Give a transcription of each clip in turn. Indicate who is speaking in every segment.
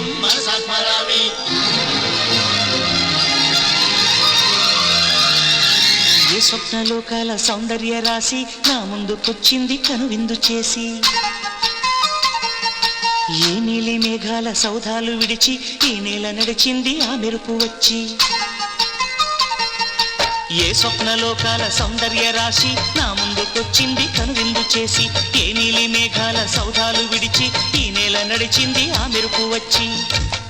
Speaker 1: శ్రీనివాసం మనసా స్మరామి.
Speaker 2: ఏ స్వప్నలోకాల సౌందర్య రాశి నా ముందుకొచ్చింది కనువిందు చేసి, ఏ నీలి మేఘాల సౌధాలు విడిచి ఈ నేల నడిచింది ఆ మెరుపు వచ్చి. ఏ స్వప్నలోకాల సౌందర్య రాశి నా ముందుకొచ్చింది కనువిందు చేసి, ఏ నీలి మేఘాల సౌధాలు విడిచి ఈ నేల నడిచింది ఆ మెరుపు వచ్చి.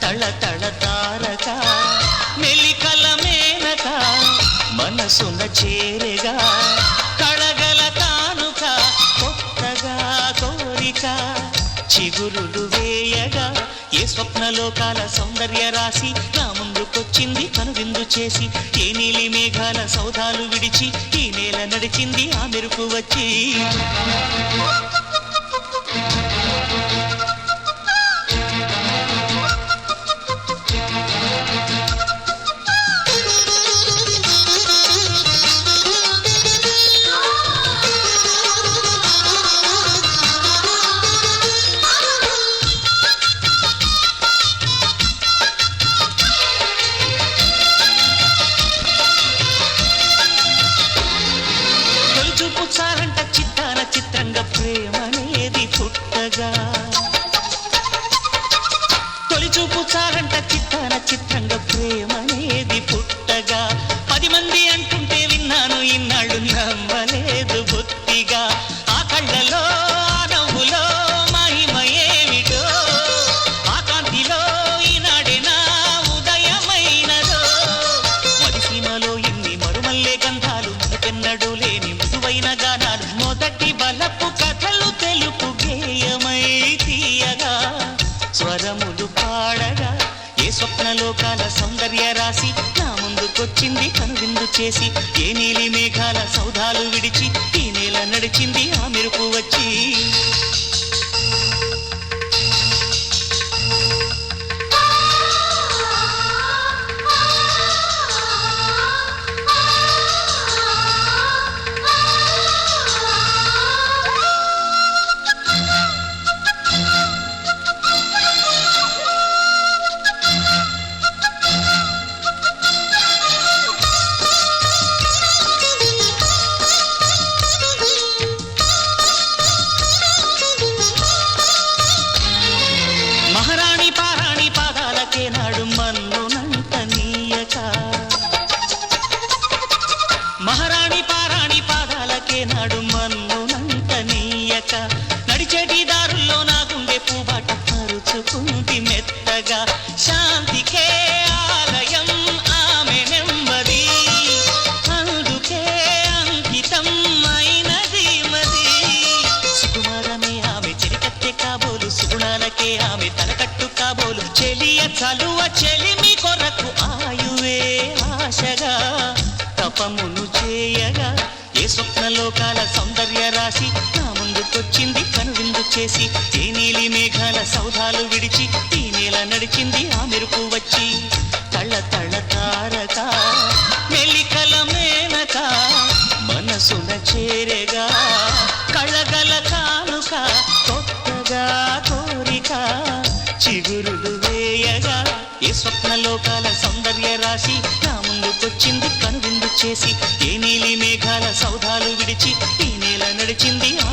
Speaker 2: తళ తళ తారక మెలికల మేనక మనసున చేరగా కళగల కానుక కొత్తగా కోరిక చిగురులు వేయగా. ఏ స్వప్నలోకాల సౌందర్య రాశి నా ముందుకొచ్చింది కనువిందు చేసి, ఏ నీలి మేఘాల సౌధాలు విడిచి ఈ నేల నడిచింది ఆ మెరుపు వచ్చి. చూపుచారంట చిత్తాన చిత్రంగా ప్రేమనేది పుట్టగా, తొలి చూపుచారంట చిత్తాన చిత్రంగా ప్రేమనేది పుట్టగా. 10 మంది అంటుంటే విన్నాను ఇన్నాళ్ళు నమ్మలేదు బొత్తిగా. ఆ కళ్ళలో ఆ నవ్వులో మహిమ ఏమిటో, ఆ కాంతిలో ఈనాడే నా ఉదయమైనదో. మదిసీమలో ఇన్ని మరుమల్లే గంధాలు మునుపెన్నడూ లేని మృదువైన గానాలు, మొదటి బలపు కథలు తెలుపు గేయమై తీయగా స్వరములు పాడగా. ఏ స్వప్నలోకాల సౌందర్య రాశి నా ముందుకొచ్చింది కనువిందు చేసి, ఏ నీలి మేఘాల సౌధాలు విడిచి ఈ నేల నడిచింది ఆ మెరుపు వచ్చి. మహారాణి పారాణి పాదాలకే నాడు మన్నునంత నీయక, మహారాణి పారాణి పాదాలకే నాడు మన్నునంత నీయక. నడిచేటి దారుల్లో నా గుండె పూబాట పరుచుకుంది మెత్తగా. శాంతికే ఆలయం ఆమె నెమ్మది, అందుకే అంకితం అయినది మది. సుకుమారమే ఆమె చిరికత్తె కాబోలు, సుగుణాలకే ఆమె తలకట్టు కాబోలు. చెలియ చలువ చెలిమి కొరకు ఆయువే ఆశగా తపమును చేయగా. ఏ స్వప్నలోకాల సౌందర్య రాశి నా ముందుకొచ్చింది కనువిందు చేసి, ఏ నీలి మేఘాల సౌధాలు విడిచి ఈ నేల నడిచింది ఆ మెరుపు వచ్చి. తళ తళ తారక మెలికల మేనక మనసున చేరగా కళగల కానుక కొత్తగా కోరిక చిగురులు వేయగా. ఏ స్వప్నలోకాల సౌందర్య రాశి నా ముందుకొచ్చింది కనువిందు చేసి, ఏ నీలి మేఘాల సౌధాలు విడిచి ఈ నేల నడిచింది ఆ